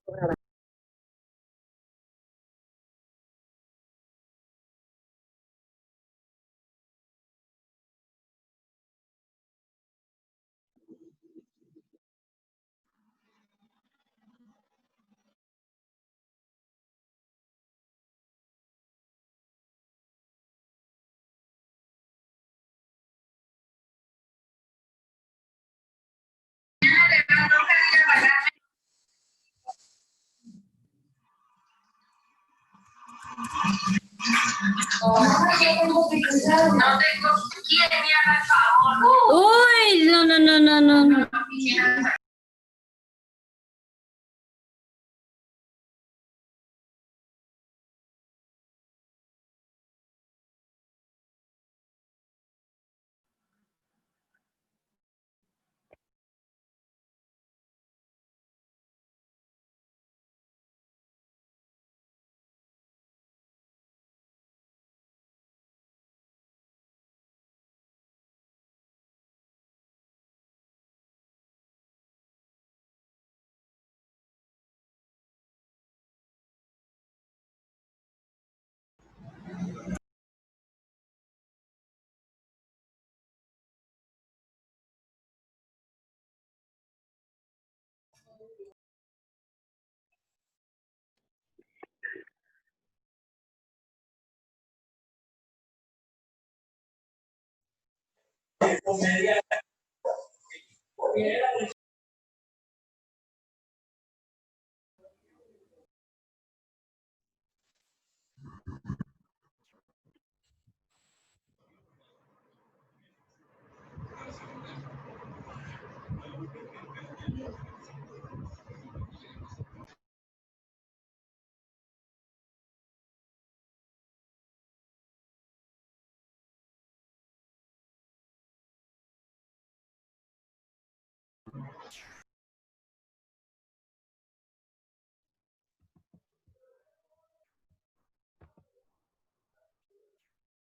No tengo quién me haga el favor. Uy, no, no, no, no, no, no.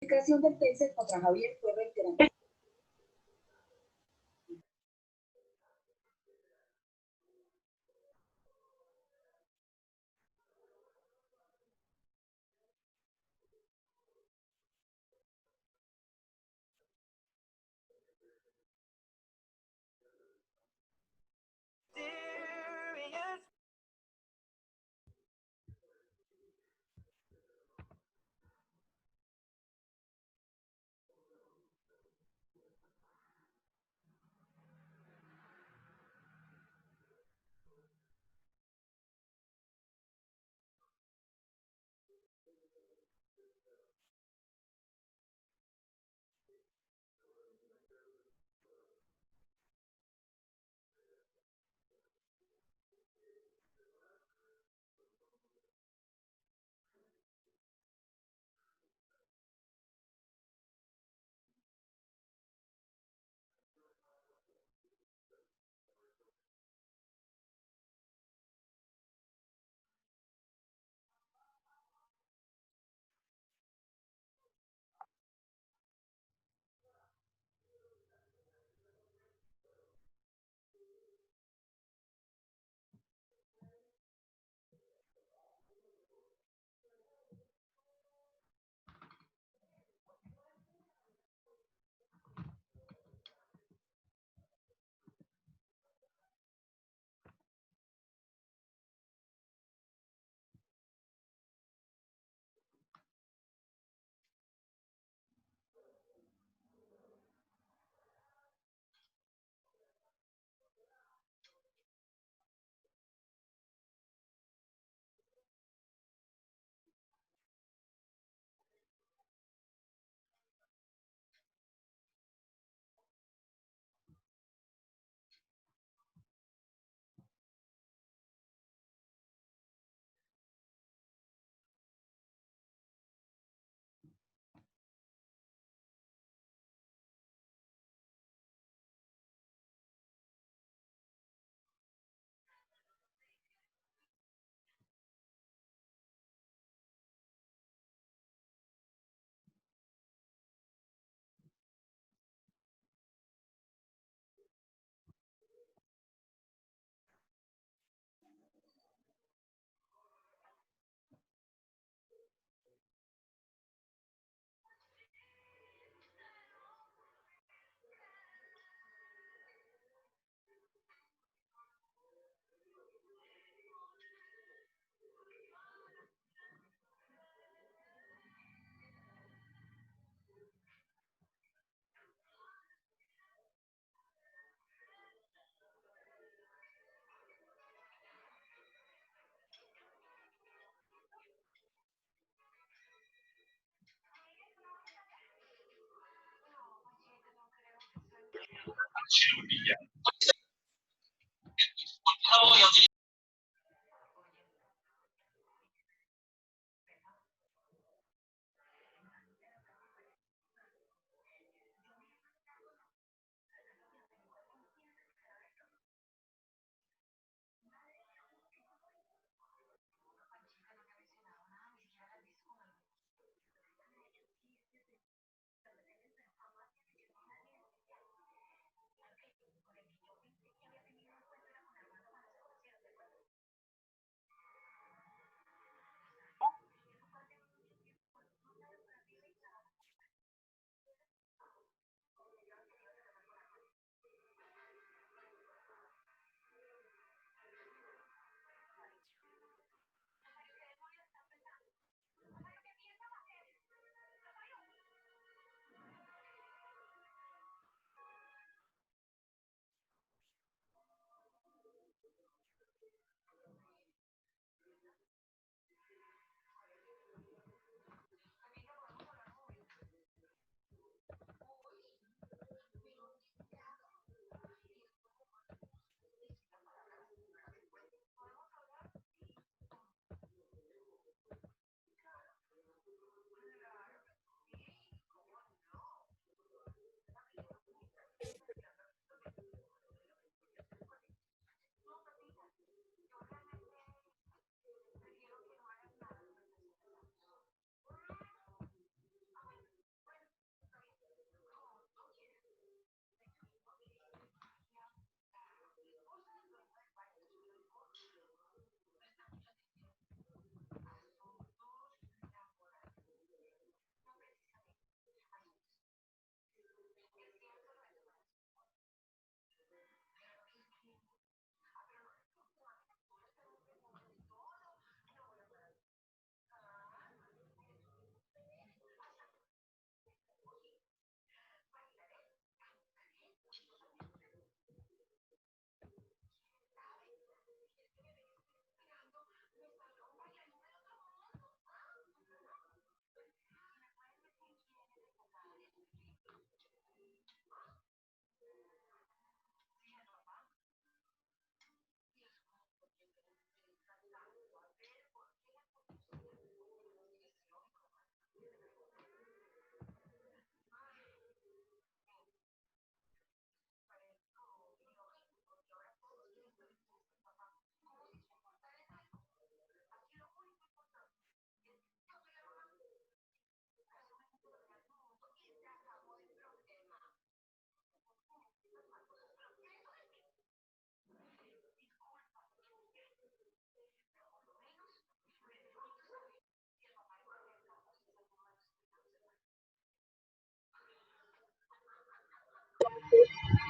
La clasificación del Tencent contra Javier fue reiterada.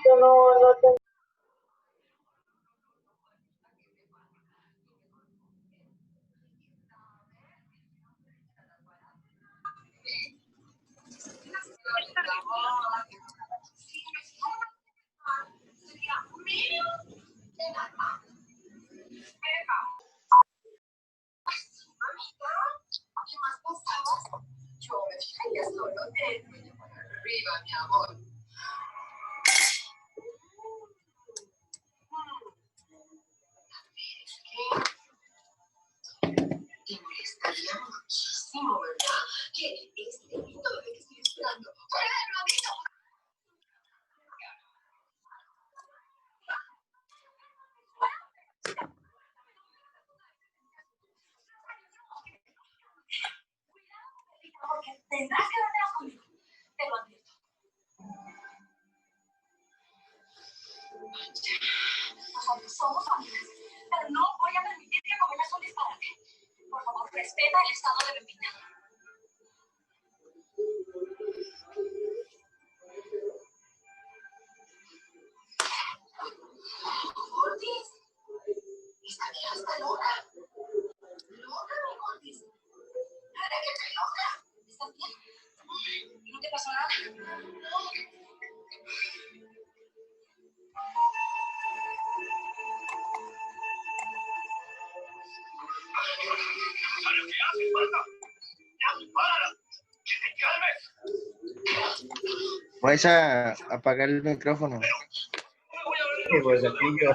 Yo no tengo. Tendrás que dármela conmigo, te lo advierto. Nosotros somos amigas, pero no voy a permitir que cometas un disparate. Por favor, respeta el estado de Pepita. Ortiz, esta vieja está loca. Loca, mi Ortiz. ¿Para qué estás loca? ¿Estás bien? ¿No te pasó nada? ¿Pero qué haces, Marta? ¡Ya, párala! ¡Que te calmes! ¿Vais a apagar el micrófono? Sí, pues aquí yo.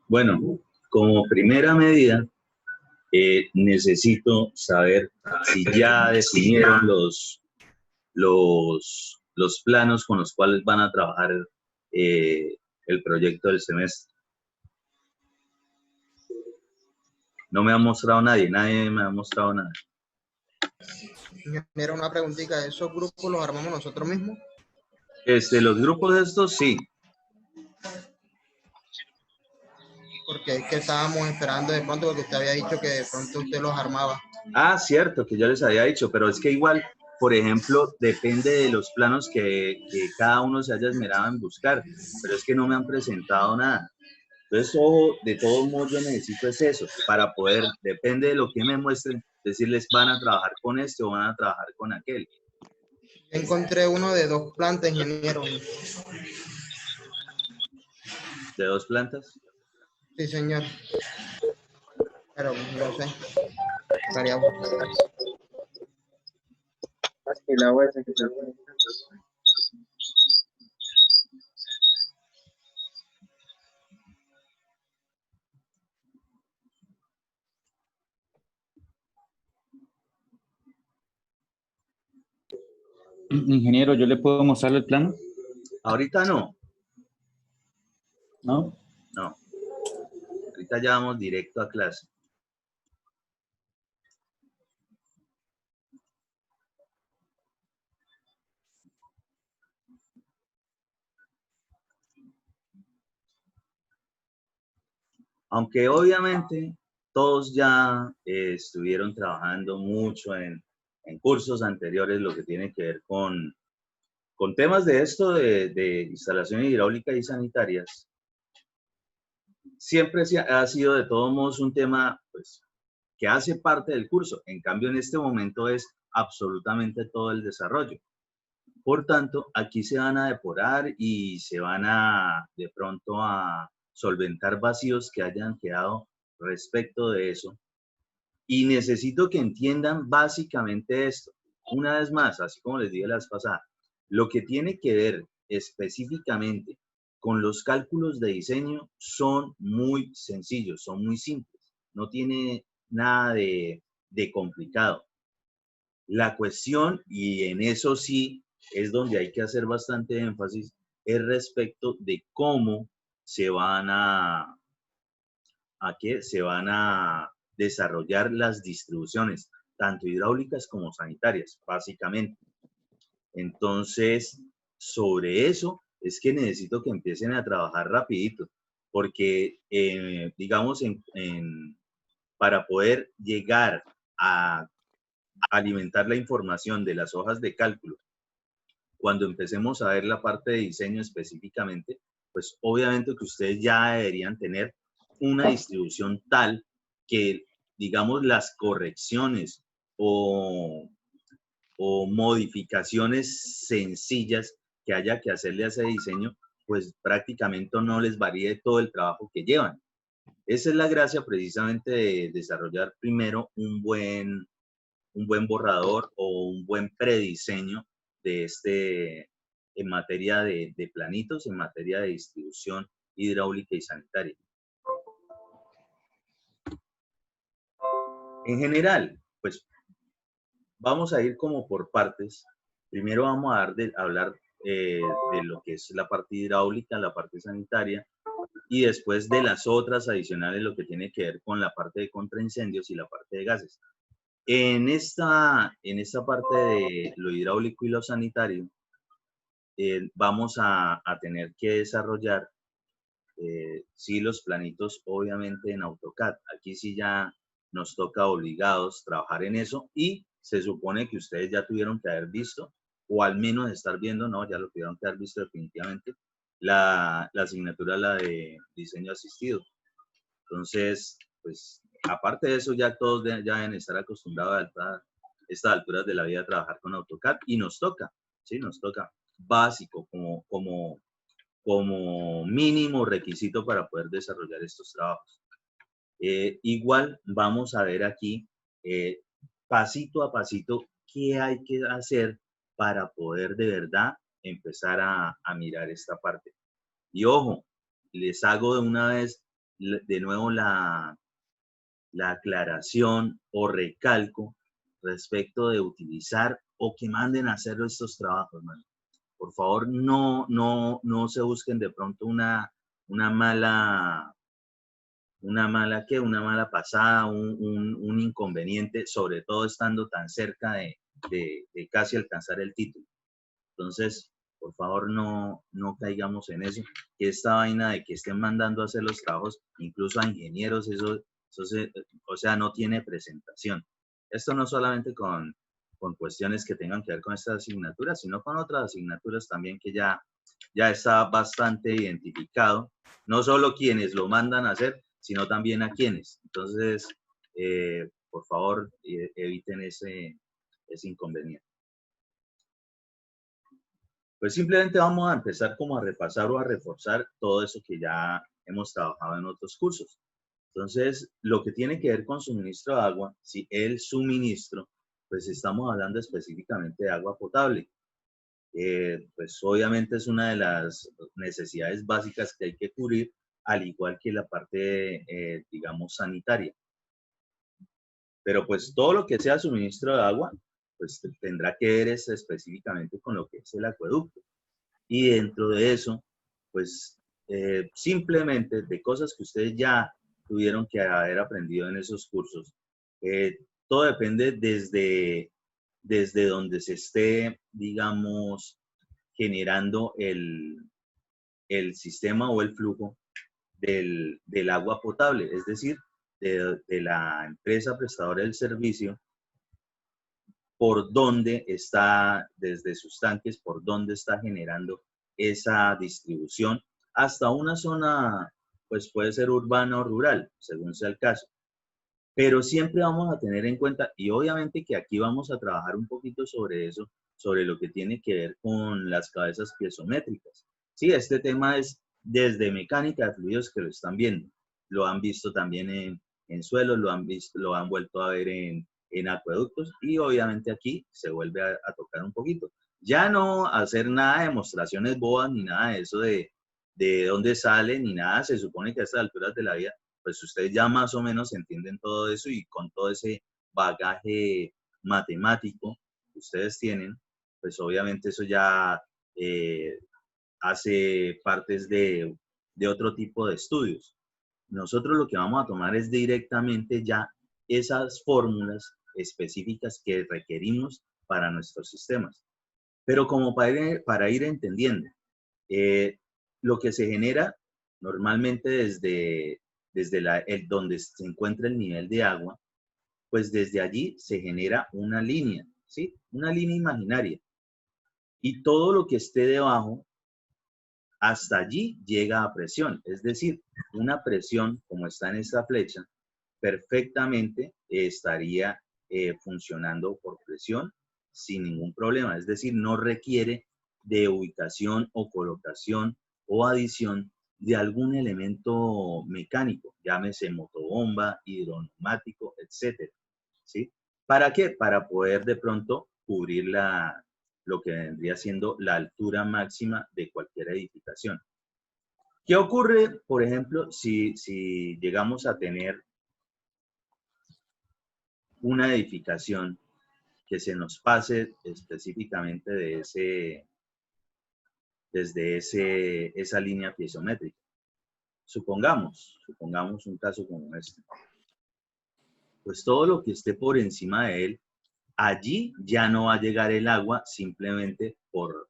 Bueno, como primera medida, necesito saber si ya definieron los planos con los cuales van a trabajar el proyecto del semestre. No me ha mostrado nadie me ha mostrado nada. Mira, una preguntita, ¿esos grupos los armamos nosotros mismos? Los grupos estos sí. Porque es que estábamos esperando de pronto, porque usted había dicho que de pronto usted los armaba. Ah, cierto, que yo les había dicho, pero es que igual, por ejemplo, depende de los planos que cada uno se haya esmerado en buscar, pero es que no me han presentado nada. Entonces, de todos modos, yo necesito es eso, para poder, depende de lo que me muestren, decirles, van a trabajar con este o van a trabajar con aquel. Encontré uno de 2 plantas, ingeniero. ¿De 2 plantas? Sí, señor. Pero no sé. Estaría Y la web que se Ingeniero, ¿yo le puedo mostrar el plano? Ahorita no. ¿No? No. Ahorita ya vamos directo a clase. Aunque obviamente todos ya estuvieron trabajando mucho en cursos anteriores, lo que tiene que ver con temas de esto de instalaciones hidráulicas y sanitarias, siempre ha sido de todos modos un tema pues, que hace parte del curso. En cambio, en este momento es absolutamente todo el desarrollo. Por tanto, aquí se van a depurar y se van a, de pronto, a solventar vacíos que hayan quedado respecto de eso. Y necesito que entiendan básicamente esto. Una vez más, así como les dije la vez pasada, lo que tiene que ver específicamente con los cálculos de diseño son muy sencillos, son muy simples. No tiene nada de complicado. La cuestión, y en eso sí es donde hay que hacer bastante énfasis, es respecto de cómo se van a desarrollar las distribuciones, tanto hidráulicas como sanitarias, básicamente. Entonces, sobre eso es que necesito que empiecen a trabajar rapidito, porque, digamos, para poder llegar a alimentar la información de las hojas de cálculo, cuando empecemos a ver la parte de diseño específicamente, pues obviamente que ustedes ya deberían tener una distribución tal que, digamos, las correcciones o modificaciones sencillas que haya que hacerle a ese diseño, pues prácticamente no les varíe todo el trabajo que llevan. Esa es la gracia precisamente de desarrollar primero un buen borrador o un buen prediseño de en materia de planitos, en materia de distribución hidráulica y sanitaria. En general, pues vamos a ir como por partes. Primero vamos a hablar de lo que es la parte hidráulica, la parte sanitaria, y después de las otras adicionales, lo que tiene que ver con la parte de contraincendios y la parte de gases. En esta parte de lo hidráulico y lo sanitario, vamos a tener que desarrollar, sí, los planitos, obviamente en AutoCAD. Aquí sí ya nos toca obligados trabajar en eso y se supone que ustedes ya tuvieron que haber visto, o al menos estar viendo, no, ya lo tuvieron que haber visto definitivamente, la asignatura, la de diseño asistido. Entonces, pues, aparte de eso, ya todos ya deben estar acostumbrados a estas alturas de la vida a trabajar con AutoCAD y nos toca, ¿sí? Nos toca básico como mínimo requisito para poder desarrollar estos trabajos. Igual vamos a ver aquí pasito a pasito qué hay que hacer para poder de verdad empezar a mirar esta parte. Y ojo, les hago de una vez de nuevo la aclaración o recalco respecto de utilizar o que manden a hacer estos trabajos, man. Por favor, no se busquen de pronto una mala pasada, un inconveniente, sobre todo estando tan cerca de casi alcanzar el título. Entonces, por favor, no caigamos en eso, que esta vaina de que estén mandando a hacer los trabajos, incluso a ingenieros, eso o sea, no tiene presentación. Esto no solamente con cuestiones que tengan que ver con estas asignaturas, sino con otras asignaturas también que ya está bastante identificado, no solo quienes lo mandan a hacer, sino también a quienes. Entonces, por favor, eviten ese inconveniente. Pues simplemente vamos a empezar como a repasar o a reforzar todo eso que ya hemos trabajado en otros cursos. Entonces, lo que tiene que ver con suministro de agua, si el suministro, pues estamos hablando específicamente de agua potable. Pues obviamente es una de las necesidades básicas que hay que cubrir, al igual que la parte, digamos, sanitaria. Pero pues todo lo que sea suministro de agua, pues tendrá que ver específicamente con lo que es el acueducto. Y dentro de eso, pues simplemente de cosas que ustedes ya tuvieron que haber aprendido en esos cursos. Todo depende desde donde se esté, digamos, generando el sistema o el flujo del agua potable, es decir, de la empresa prestadora del servicio, por dónde está, desde sus tanques, por dónde está generando esa distribución hasta una zona, pues puede ser urbana o rural, según sea el caso. Pero siempre vamos a tener en cuenta, y obviamente que aquí vamos a trabajar un poquito sobre eso, sobre lo que tiene que ver con las cabezas piezométricas. Sí, este tema es desde mecánica de fluidos que lo están viendo. Lo han visto también en suelos, lo han visto, lo han vuelto a ver en acueductos, y obviamente aquí se vuelve a tocar un poquito. Ya no hacer nada de demostraciones bobas ni nada de eso de dónde sale ni nada. Se supone que a estas alturas de la vida, pues ustedes ya más o menos entienden todo eso, y con todo ese bagaje matemático que ustedes tienen, pues obviamente eso ya hace partes de otro tipo de estudios. Nosotros lo que vamos a tomar es directamente ya esas fórmulas específicas que requerimos para nuestros sistemas. Pero como para ir entendiendo, lo que se genera normalmente desde donde se encuentra el nivel de agua, pues desde allí se genera una línea, ¿sí? Una línea imaginaria. Y todo lo que esté debajo, hasta allí llega a presión. Es decir, una presión, como está en esta flecha, perfectamente estaría funcionando por presión sin ningún problema. Es decir, no requiere de ubicación o colocación o adición de algún elemento mecánico, llámese motobomba, hidroneumático, etcétera, ¿sí? ¿Para qué? Para poder de pronto cubrir lo que vendría siendo la altura máxima de cualquier edificación. ¿Qué ocurre, por ejemplo, si llegamos a tener una edificación que se nos pase específicamente desde esa línea piezométrica? Supongamos un caso como este. Pues todo lo que esté por encima de él, allí ya no va a llegar el agua simplemente por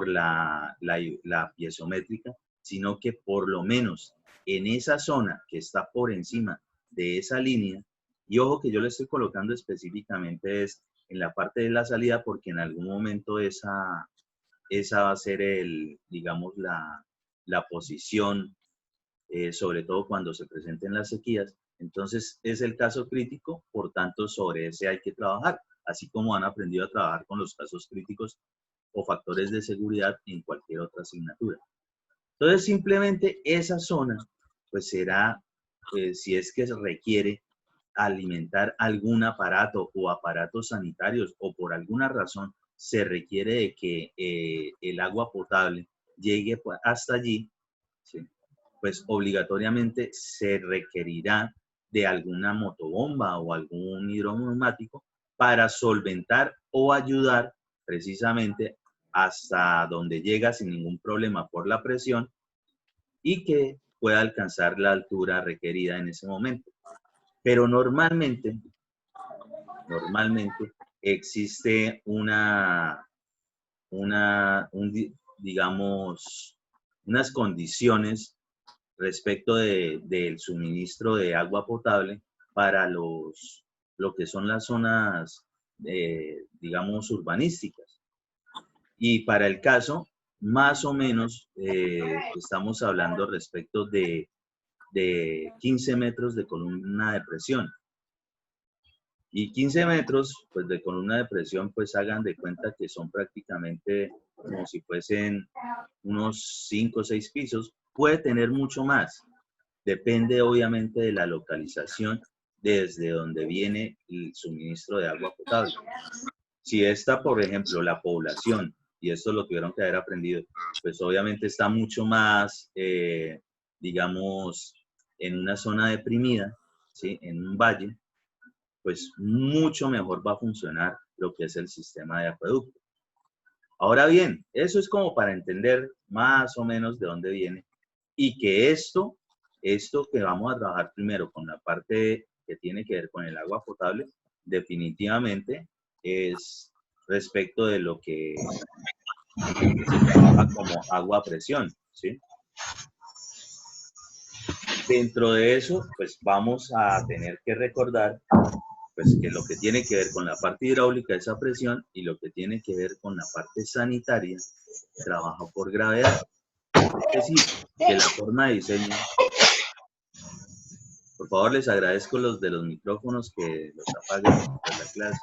la piezométrica, sino que por lo menos en esa zona que está por encima de esa línea, y ojo que yo le estoy colocando específicamente es en la parte de la salida, porque en algún momento esa va a ser digamos, la posición, sobre todo cuando se presenten las sequías. Entonces es el caso crítico, por tanto sobre ese hay que trabajar, así como han aprendido a trabajar con los casos críticos o factores de seguridad en cualquier otra asignatura. Entonces simplemente esa zona, pues será, si es que se requiere alimentar algún aparato o aparatos sanitarios, o por alguna razón se requiere de que el agua potable llegue hasta allí, ¿sí? Pues obligatoriamente se requerirá de alguna motobomba o algún hidroneumático para solventar o ayudar precisamente hasta donde llega sin ningún problema por la presión y que pueda alcanzar la altura requerida en ese momento. Pero normalmente existe digamos, unas condiciones respecto del suministro de agua potable para lo que son las zonas, digamos, urbanísticas. Y para el caso, más o menos, estamos hablando respecto de 15 metros de columna de presión. Y 15 metros, pues, de columna de presión, pues hagan de cuenta que son prácticamente como si fuesen unos 5 o 6 pisos. Puede tener mucho más. Depende obviamente de la localización desde donde viene el suministro de agua potable. Si está, por ejemplo, la población, y esto lo tuvieron que haber aprendido, pues obviamente está mucho más, digamos, en una zona deprimida, ¿sí? En un valle, pues mucho mejor va a funcionar lo que es el sistema de acueducto. Ahora bien, eso es como para entender más o menos de dónde viene Y que esto que vamos a trabajar primero con la parte que tiene que ver con el agua potable, definitivamente es respecto de lo que se trabaja como agua a presión, ¿sí? Dentro de eso, pues vamos a tener que recordar pues que lo que tiene que ver con la parte hidráulica es a presión y lo que tiene que ver con la parte sanitaria trabaja por gravedad. Es decir, que la forma de diseño. Por favor, les agradezco los de los micrófonos que los apaguen en la clase.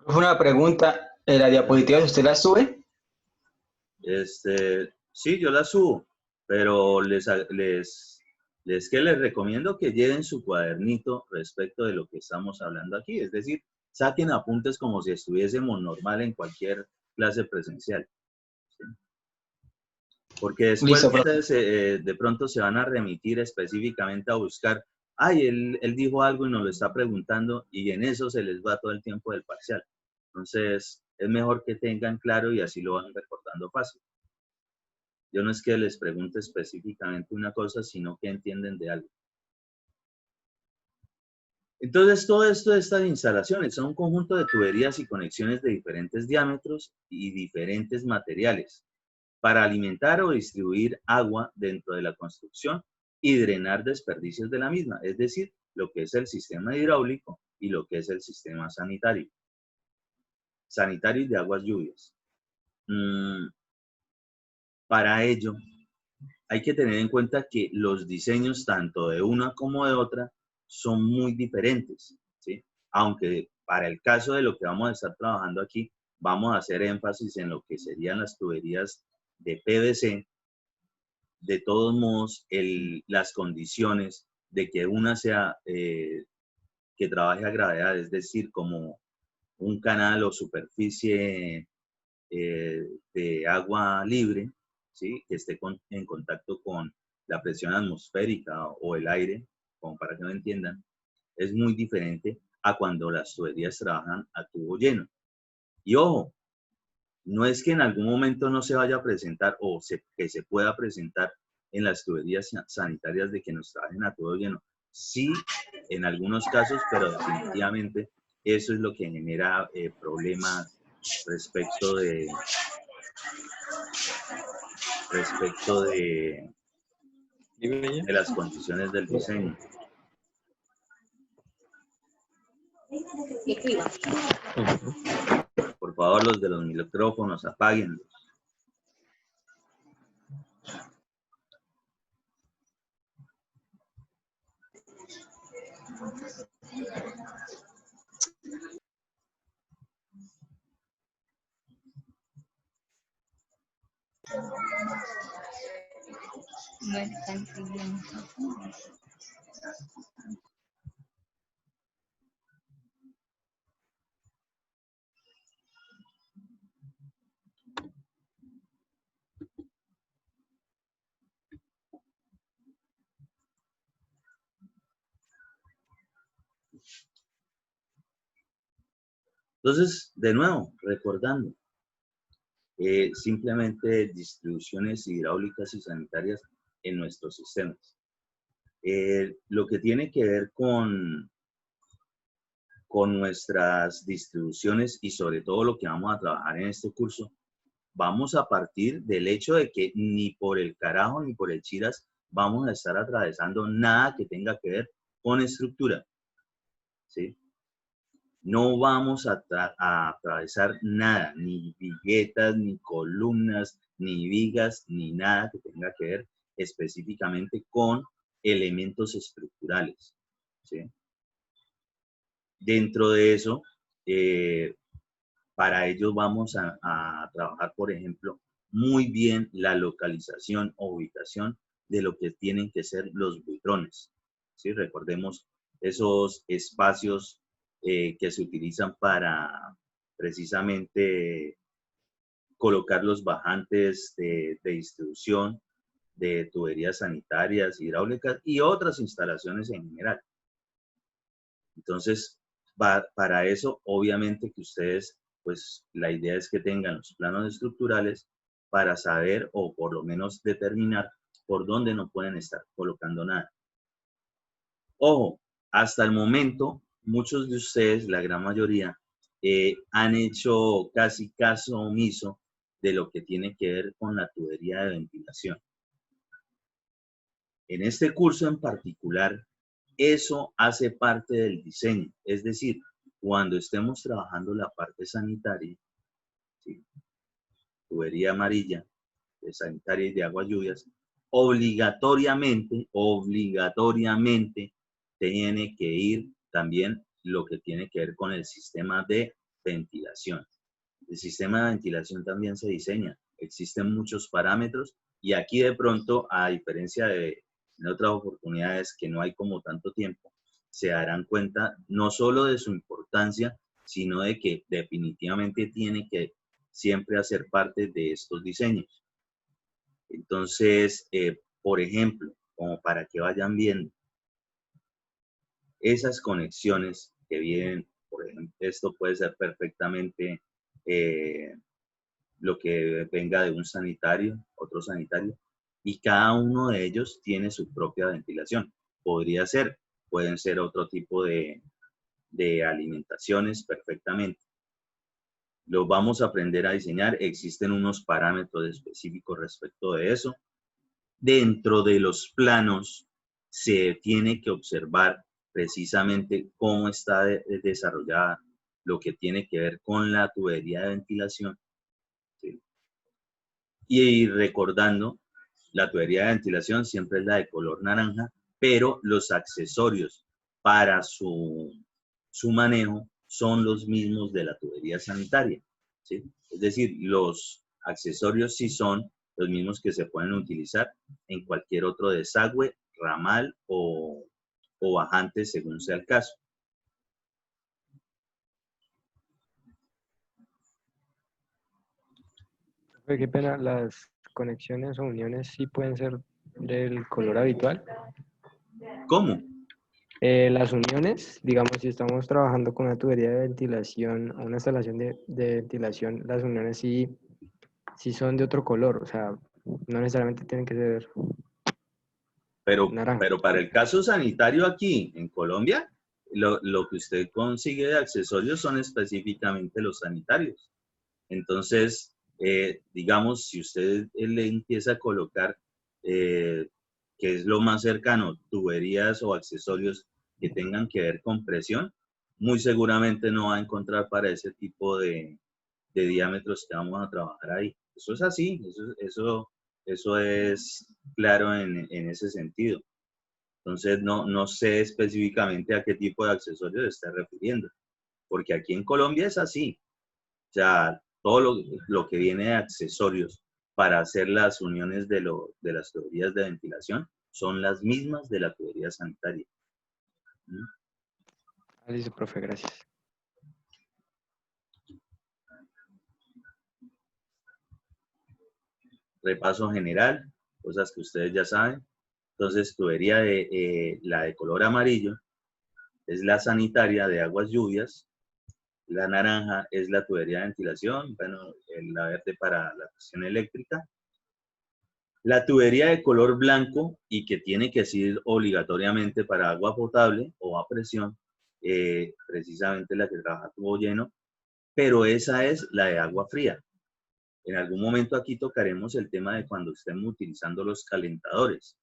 Una pregunta, ¿la diapositiva usted la sube? Sí, yo la subo, pero les recomiendo que lleven su cuadernito respecto de lo que estamos hablando aquí. Es decir, saquen apuntes como si estuviésemos normal en cualquier clase presencial. ¿Sí? Porque después ustedes de pronto se van a remitir específicamente a buscar, ay, él dijo algo y nos lo está preguntando y en eso se les va todo el tiempo del parcial. Entonces, es mejor que tengan claro y así lo van recordando fácil. Yo no es que les pregunte específicamente una cosa, sino que entienden de algo. Entonces, todo esto de estas instalaciones son un conjunto de tuberías y conexiones de diferentes diámetros y diferentes materiales para alimentar o distribuir agua dentro de la construcción y drenar desperdicios de la misma, es decir, lo que es el sistema hidráulico y lo que es el sistema sanitario. Sanitario y de aguas lluvias. Para ello, hay que tener en cuenta que los diseños tanto de una como de otra son muy diferentes, ¿sí? Aunque para el caso de lo que vamos a estar trabajando aquí, vamos a hacer énfasis en lo que serían las tuberías de PVC. De todos modos, las condiciones de que una sea que trabaje a gravedad, es decir, como un canal o superficie de agua libre, ¿sí? Que esté en contacto con la presión atmosférica o el aire, como para que lo entiendan, es muy diferente a cuando las tuberías trabajan a tubo lleno. Y ojo, no es que en algún momento no se vaya a presentar o que se pueda presentar en las tuberías sanitarias de que nos trabajen a tubo lleno. Sí, en algunos casos, pero definitivamente eso es lo que genera problemas respecto de las condiciones del diseño. Por favor, los de los micrófonos, apáguenlos. No están siguiendo. Entonces, de nuevo, recordando, simplemente distribuciones hidráulicas y sanitarias en nuestros sistemas. Lo que tiene que ver con nuestras distribuciones y sobre todo lo que vamos a trabajar en este curso, vamos a partir del hecho de que ni por el carajo ni por el chiras vamos a estar atravesando nada que tenga que ver con estructura, ¿sí? No vamos a atravesar nada, ni viguetas, ni columnas, ni vigas, ni nada que tenga que ver específicamente con elementos estructurales, ¿sí? Dentro de eso, para ello vamos a trabajar, por ejemplo, muy bien la localización o ubicación de lo que tienen que ser los buitrones, ¿sí? Recordemos esos espacios que se utilizan para precisamente colocar los bajantes de distribución de tuberías sanitarias, hidráulicas y otras instalaciones en general. Entonces, para eso, obviamente que ustedes, pues la idea es que tengan los planos estructurales para saber o por lo menos determinar por dónde no pueden estar colocando nada. Ojo, hasta el momento, muchos de ustedes, la gran mayoría, han hecho casi caso omiso de lo que tiene que ver con la tubería de ventilación. En este curso en particular, eso hace parte del diseño. Es decir, cuando estemos trabajando la parte sanitaria, ¿sí? Tubería amarilla, de sanitaria y de aguas lluvias, obligatoriamente tiene que ir también lo que tiene que ver con el sistema de ventilación. El sistema de ventilación también se diseña. Existen muchos parámetros y aquí de pronto, a diferencia de en otras oportunidades que no hay como tanto tiempo, se darán cuenta no solo de su importancia, sino de que definitivamente tiene que siempre hacer parte de estos diseños. Entonces, por ejemplo, como para que vayan viendo, esas conexiones que vienen, por ejemplo, esto puede ser perfectamente lo que venga de un sanitario, otro sanitario, y cada uno de ellos tiene su propia ventilación. Pueden ser otro tipo de alimentaciones perfectamente. Los vamos a aprender a diseñar. Existen unos parámetros específicos respecto de eso. Dentro de los planos se tiene que observar precisamente cómo está desarrollada lo que tiene que ver con la tubería de ventilación. ¿Sí? Y recordando, la tubería de ventilación siempre es la de color naranja, pero los accesorios para su manejo son los mismos de la tubería sanitaria, ¿sí? Es decir, los accesorios sí son los mismos que se pueden utilizar en cualquier otro desagüe, ramal o bajante, según sea el caso. Qué pena, las conexiones o uniones sí pueden ser del color habitual. ¿Cómo? Las uniones, digamos, si estamos trabajando con una tubería de ventilación, una instalación de ventilación, las uniones sí son de otro color, o sea, no necesariamente tienen que ser naranja. Pero para el caso sanitario aquí en Colombia, lo que usted consigue de accesorios son específicamente los sanitarios. Entonces, digamos, si usted le empieza a colocar, que es lo más cercano, tuberías o accesorios que tengan que ver con presión, muy seguramente no va a encontrar para ese tipo de diámetros que vamos a trabajar ahí. Eso es así, eso es claro en ese sentido. Entonces, no sé específicamente a qué tipo de accesorios se está refiriendo, porque aquí en Colombia es así. O sea, todo lo que viene de accesorios para hacer las uniones de las tuberías de ventilación son las mismas de la tubería sanitaria. Listo, profe, gracias. Repaso general, cosas que ustedes ya saben. Entonces, tubería la de color amarillo es la sanitaria de aguas lluvias. La naranja es la tubería de ventilación, bueno, la verde para la cuestión eléctrica. La tubería de color blanco y que tiene que ser obligatoriamente para agua potable o a presión, precisamente la que trabaja tubo lleno, pero esa es la de agua fría. En algún momento aquí tocaremos el tema de cuando estemos utilizando los calentadores.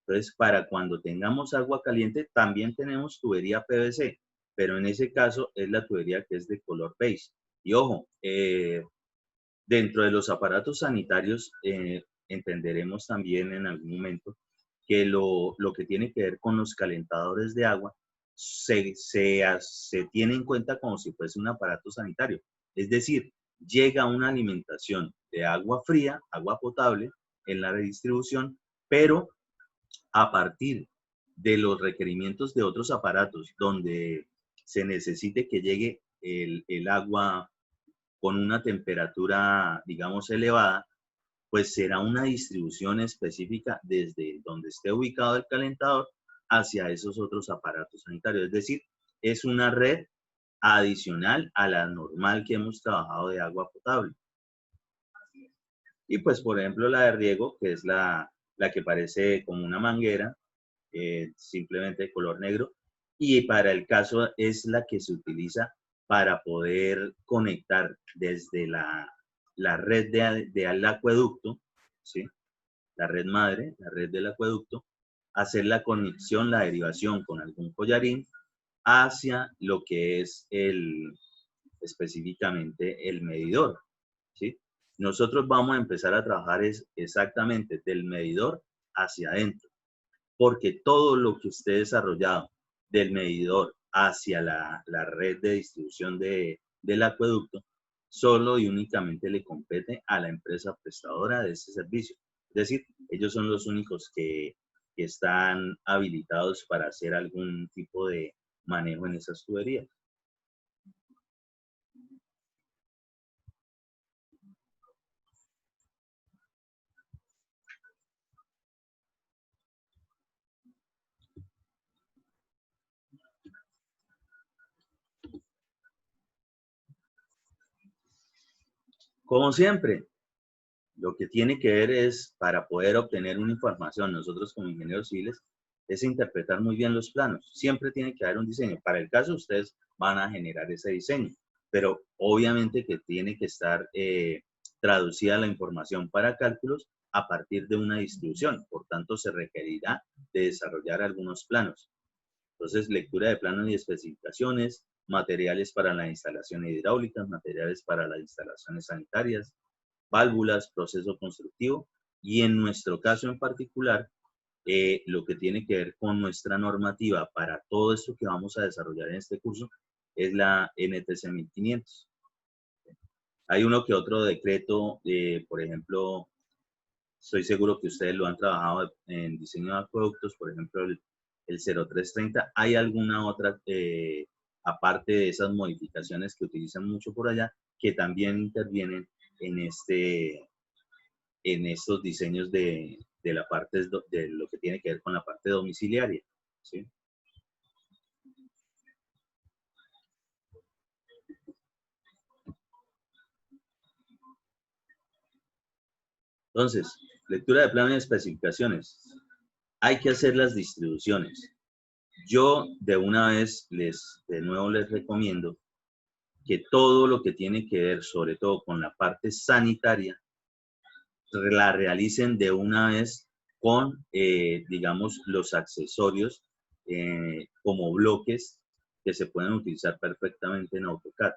Entonces, para cuando tengamos agua caliente, también tenemos tubería PVC, pero en ese caso es la tubería que es de color beige. Y ojo, dentro de los aparatos sanitarios, entenderemos también en algún momento que lo que tiene que ver con los calentadores de agua se tiene en cuenta como si fuese un aparato sanitario. Es decir, llega una alimentación de agua fría, agua potable en la redistribución, pero a partir de los requerimientos de otros aparatos donde se necesite que llegue el agua con una temperatura, digamos, elevada, pues será una distribución específica desde donde esté ubicado el calentador hacia esos otros aparatos sanitarios. Es decir, es una red adicional a la normal que hemos trabajado de agua potable. Y pues, por ejemplo, la de riego, que es la que parece como una manguera, simplemente de color negro. Y para el caso es la que se utiliza para poder conectar desde la red del acueducto, ¿sí? La red madre, la red del acueducto, hacer la conexión, la derivación con algún collarín hacia lo que es específicamente el medidor, ¿sí? Nosotros vamos a empezar a trabajar exactamente del medidor hacia adentro, porque todo lo que usted ha desarrollado del medidor hacia la red de distribución del acueducto, solo y únicamente le compete a la empresa prestadora de ese servicio. Es decir, ellos son los únicos que están habilitados para hacer algún tipo de manejo en esas tuberías. Como siempre, lo que tiene que ver es, para poder obtener una información, nosotros como ingenieros civiles, es interpretar muy bien los planos. Siempre tiene que haber un diseño. Para el caso, ustedes van a generar ese diseño, pero obviamente que tiene que estar traducida la información para cálculos a partir de una distribución. Por tanto, se requerirá de desarrollar algunos planos. Entonces, lectura de planos y especificaciones, materiales para la instalación hidráulica, materiales para las instalaciones sanitarias, válvulas, proceso constructivo, y en nuestro caso en particular, lo que tiene que ver con nuestra normativa para todo esto que vamos a desarrollar en este curso es la NTC 1500. Hay uno que otro decreto, por ejemplo, estoy seguro que ustedes lo han trabajado en diseño de acueductos, por ejemplo, el 0330. ¿Hay alguna otra, aparte de esas modificaciones que utilizan mucho por allá, que también intervienen en estos diseños de la parte de lo que tiene que ver con la parte domiciliaria? ¿Sí? Entonces, lectura de planos y especificaciones. Hay que hacer las distribuciones. Yo de una vez de nuevo les recomiendo que todo lo que tiene que ver, sobre todo con la parte sanitaria, la realicen de una vez con, digamos, los accesorios como bloques que se pueden utilizar perfectamente en AutoCAD.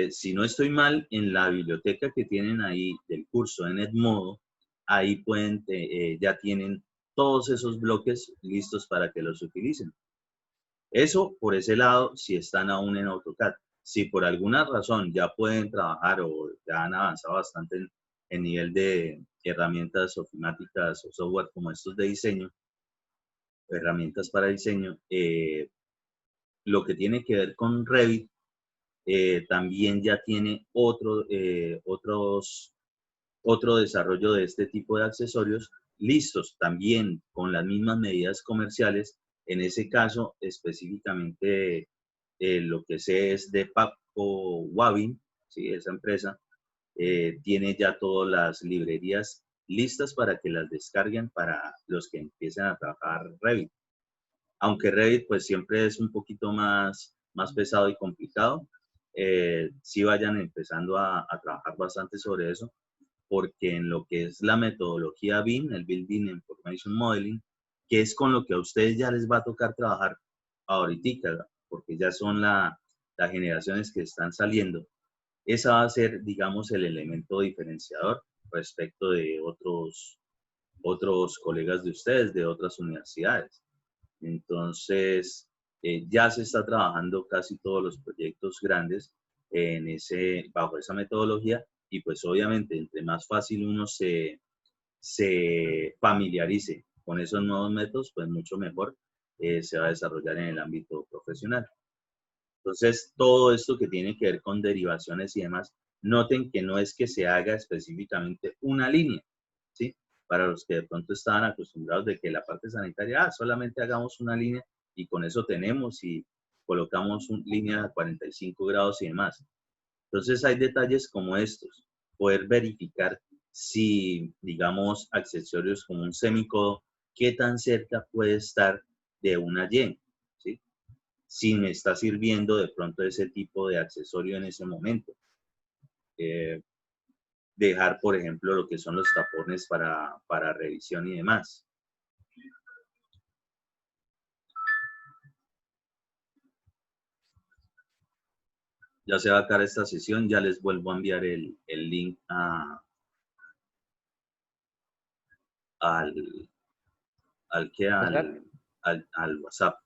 Si no estoy mal, en la biblioteca que tienen ahí del curso en Edmodo, ahí ya tienen todos esos bloques listos para que los utilicen. Eso por ese lado, si están aún en AutoCAD. Si por alguna razón ya pueden trabajar o ya han avanzado bastante en nivel de herramientas ofimáticas o software como estos de diseño, herramientas para diseño, lo que tiene que ver con Revit, también ya tiene otro desarrollo de este tipo de accesorios listos también con las mismas medidas comerciales. En ese caso, específicamente, lo que sé es de Papco Wavin, ¿sí? Esa empresa tiene ya todas las librerías listas para que las descarguen para los que empiecen a trabajar Revit. Aunque Revit pues siempre es un poquito más pesado y complicado, sí vayan empezando a trabajar bastante sobre eso, porque en lo que es la metodología BIM, el Building Information Modeling, que es con lo que a ustedes ya les va a tocar trabajar ahorita, porque ya son las generaciones que están saliendo, esa va a ser, digamos, el elemento diferenciador respecto de otros colegas de ustedes, de otras universidades. Entonces, ya se está trabajando casi todos los proyectos grandes bajo esa metodología, y pues obviamente entre más fácil uno se familiarice con esos nuevos métodos, pues mucho mejor se va a desarrollar en el ámbito profesional. Entonces, todo esto que tiene que ver con derivaciones y demás, noten que no es que se haga específicamente una línea, ¿sí? Para los que de pronto estaban acostumbrados de que la parte sanitaria, solamente hagamos una línea y con eso tenemos y colocamos una línea a 45 grados y demás. Entonces hay detalles como estos, poder verificar si, digamos, accesorios como un semicodo, ¿qué tan cerca puede estar de una Y? ¿Sí? Si me está sirviendo de pronto ese tipo de accesorio en ese momento. Dejar, por ejemplo, lo que son los tapones para revisión y demás. Ya se va a acabar esta sesión, ya les vuelvo a enviar el link al WhatsApp.